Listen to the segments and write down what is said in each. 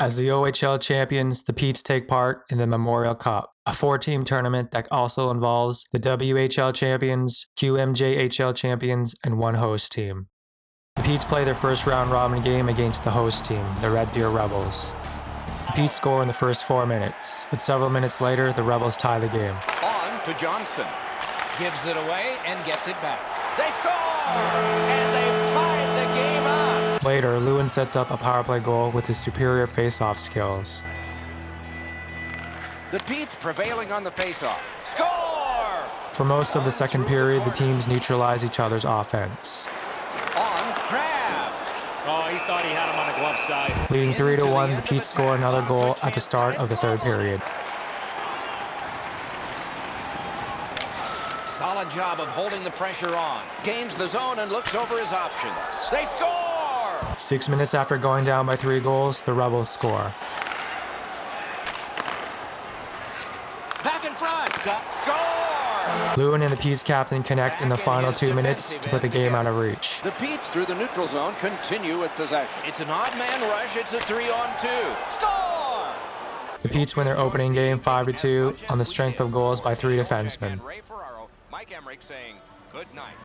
As the OHL champions, the Petes take part in the Memorial Cup, a 4-team tournament that also involves the WHL champions, QMJHL champions, and one host team. The Petes play their first round-robin game against the host team, the Red Deer Rebels. The Petes score in the first 4 minutes, but several minutes later, the Rebels tie the game. On to Johnson. Gives it away and gets it back. They score! And they've tied the game up! Later, Llewyn sets up a power play goal with his superior face-off skills. The Petes prevailing on the face-off. Score! For most of the second period, the teams neutralize each other's offense. On grab! Oh, he thought he had him on the glove side. Leading 3-1, the Petes score another goal at the start of the third period. Solid job of holding the pressure on. Gains the zone and looks over his options. They score! 6 minutes after going down by 3 goals, the Rebels score. Back in front! Score! Llewyn and the Petes captain connect in the final 2 minutes to put the game out of reach. The Petes through the neutral zone continue with possession. It's an odd man rush. It's a 3-on-2. Score! The Petes win their opening game 5-2 on the strength of goals by 3 defensemen.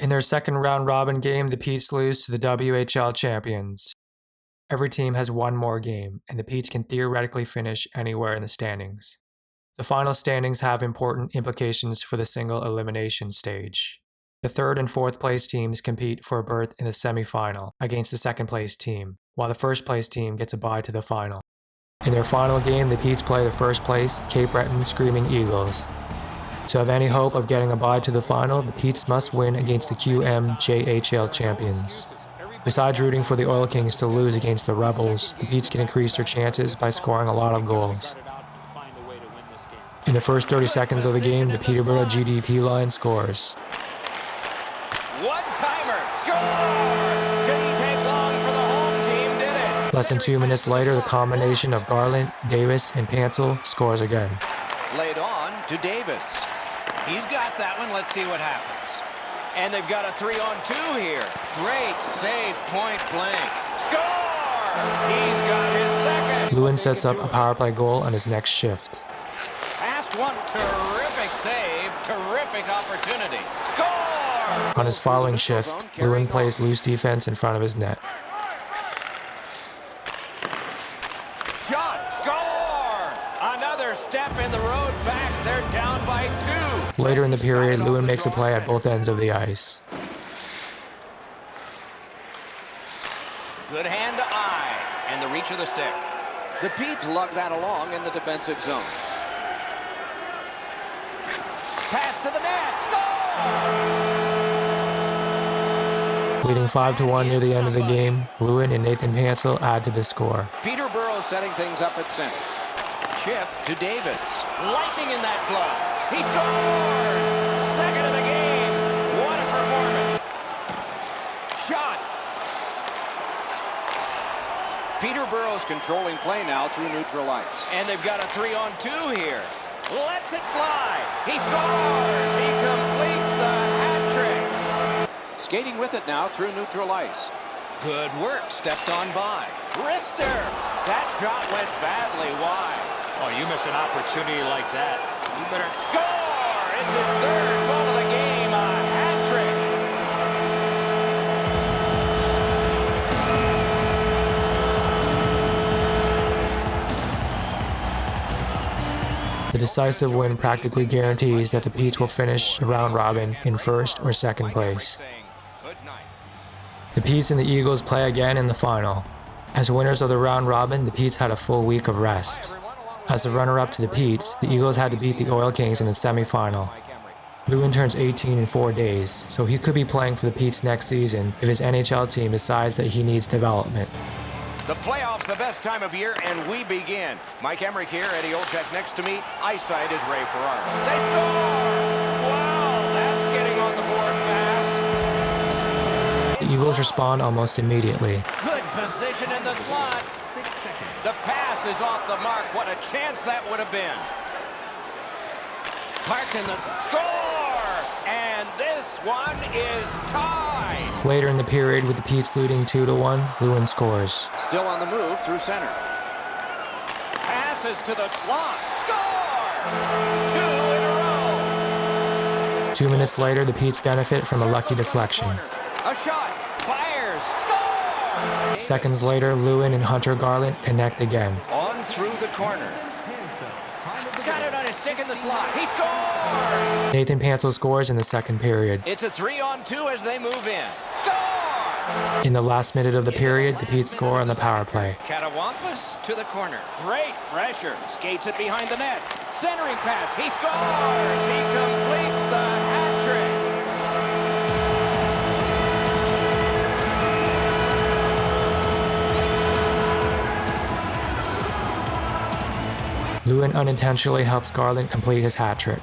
In their second round-robin game, the Petes lose to the WHL champions. Every team has one more game, and the Petes can theoretically finish anywhere in the standings. The final standings have important implications for the single elimination stage. The third and fourth place teams compete for a berth in the semi-final against the second place team, while the first place team gets a bye to the final. In their final game, the Petes play the first place Cape Breton Screaming Eagles. To have any hope of getting a bye to the final, the Petes must win against the QMJHL champions. Besides rooting for the Oil Kings to lose against the Rebels, the Petes can increase their chances by scoring a lot of goals. In the first 30 seconds of the game, the Peterborough GDP line scores. One-timer! Score! Didn't take long for the home team, did it? Less than 2 minutes later, the combination of Garland, Davis, and Pansel scores again. Laid on to Davis. He's got that one. Let's see what happens. And they've got a 3-on-2 here. Great save, point blank. Score! He's got his second. Llewyn sets up a power play goal on his next shift. Past one. Terrific save. Terrific opportunity. Score! On his following shift, Llewyn plays loose defense in front of his net. Shot. Score! Another step in the road back. They're down by 2. Later in the period, Llewyn makes a play at both ends of the ice. Good hand to eye, and the reach of the stick. The Petes lug that along in the defensive zone. Pass to the net. Score! Leading 5-1 near the end of the game, Llewyn and Nathan Pansel add to the score. Peterborough setting things up at center. Chip to Davis. Lightning in that glove. He scores! Second of the game. What a performance. Shot. Peterborough's controlling play now through neutral ice. And they've got a 3-on-2 here. Lets it fly. He scores! He completes the hat trick. Skating with it now through neutral ice. Good work. Stepped on by. Wrister. That shot went badly wide. Oh, you miss an opportunity like that. You better score! It's his third goal of the game, a hat trick. The decisive win practically guarantees that the Petes will finish the round robin in first or second place. The Petes and the Eagles play again in the final. As winners of the round robin, the Petes had a full week of rest. As the runner-up to the Petes, the Eagles had to beat the Oil Kings in the semi-final. Llewyn turns 18 in 4 days, so he could be playing for the Petes next season if his NHL team decides that he needs development. The playoffs, the best time of year, and we begin. Mike Emmerich here, Eddie Olczyk next to me. Eyesight is Ray Ferraro. They score! Wow, that's getting on the board fast. The Eagles respond almost immediately. Good position in the slot. The pass is off the mark. What a chance that would have been. Parked in the score! And this one is tied. Later in the period, with the Petes leading 2-1, Llewyn scores. Still on the move through center. passes to the slot. Score! 2 in a row. 2 minutes later, the Petes benefit from a lucky deflection. A shot. Fires. Score! Seconds later, Llewyn and Hunter Garland connect again. On through the corner. Got it on his stick in the slot. He scores! Nathan Pansel scores in the second period. It's a 3-on-2 as they move in. Score! In the last minute of the period, the Petes score on the power play. Catawampus to the corner. Great pressure. Skates it behind the net. Centering pass. He scores! He completes the hat trick. Llewyn unintentionally helps Garland complete his hat trick.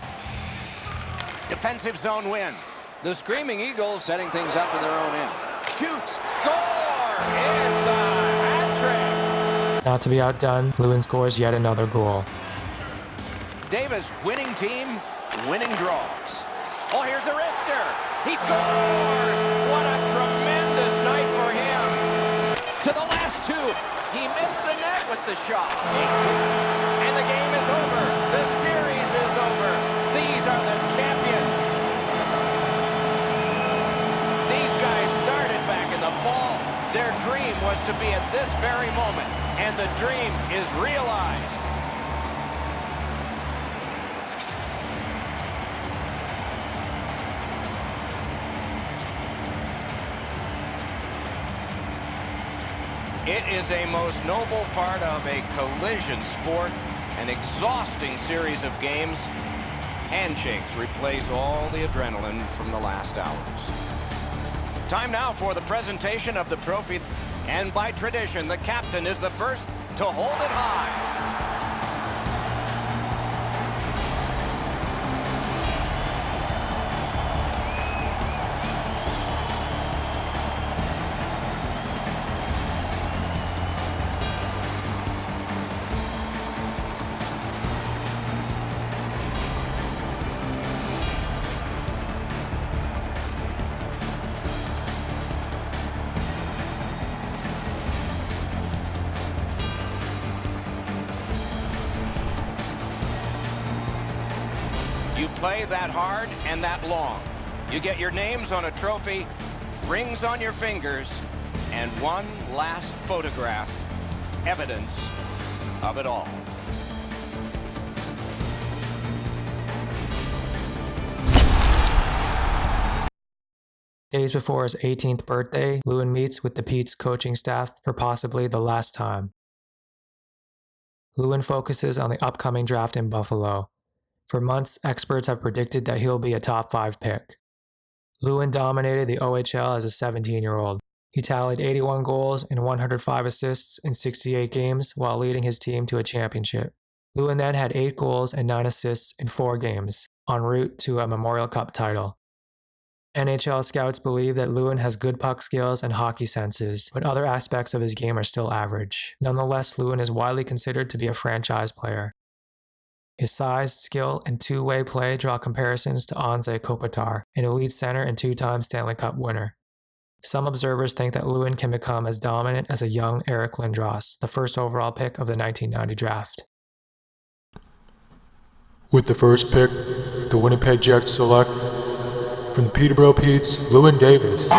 Defensive zone win. The Screaming Eagles setting things up in their own end. Shoots. Score! It's a hat trick. Not to be outdone, Llewyn scores yet another goal. Davis, winning team, winning draws. Oh, here's a wrister. He scores! What a tremendous night for him. To the last two. He missed the net with the shot. And the game is over. The series is over. These are the champions. These guys started back in the fall. Their dream was to be at this very moment, and the dream is realized. It is a most noble part of a collision sport, an exhausting series of games. Handshakes replace all the adrenaline from the last hours. Time now for the presentation of the trophy, and by tradition, the captain is the first to hold it high. You play that hard and that long. You get your names on a trophy, rings on your fingers, and one last photograph, evidence of it all. Days before his 18th birthday, Llewyn meets with the Petes coaching staff for possibly the last time. Llewyn focuses on the upcoming draft in Buffalo. For months, experts have predicted that he'll be a top 5 pick. Llewyn dominated the OHL as a 17-year-old. He tallied 81 goals and 105 assists in 68 games while leading his team to a championship. Llewyn then had 8 goals and 9 assists in 4 games, en route to a Memorial Cup title. NHL scouts believe that Llewyn has good puck skills and hockey senses, but other aspects of his game are still average. Nonetheless, Llewyn is widely considered to be a franchise player. His size, skill, and two-way play draw comparisons to Anze Kopitar, an elite center and 2-time Stanley Cup winner. Some observers think that Llewyn can become as dominant as a young Eric Lindros, the first overall pick of the 1990 draft. With the first pick, the Winnipeg Jets select from the Peterborough Petes, Llewyn Davis.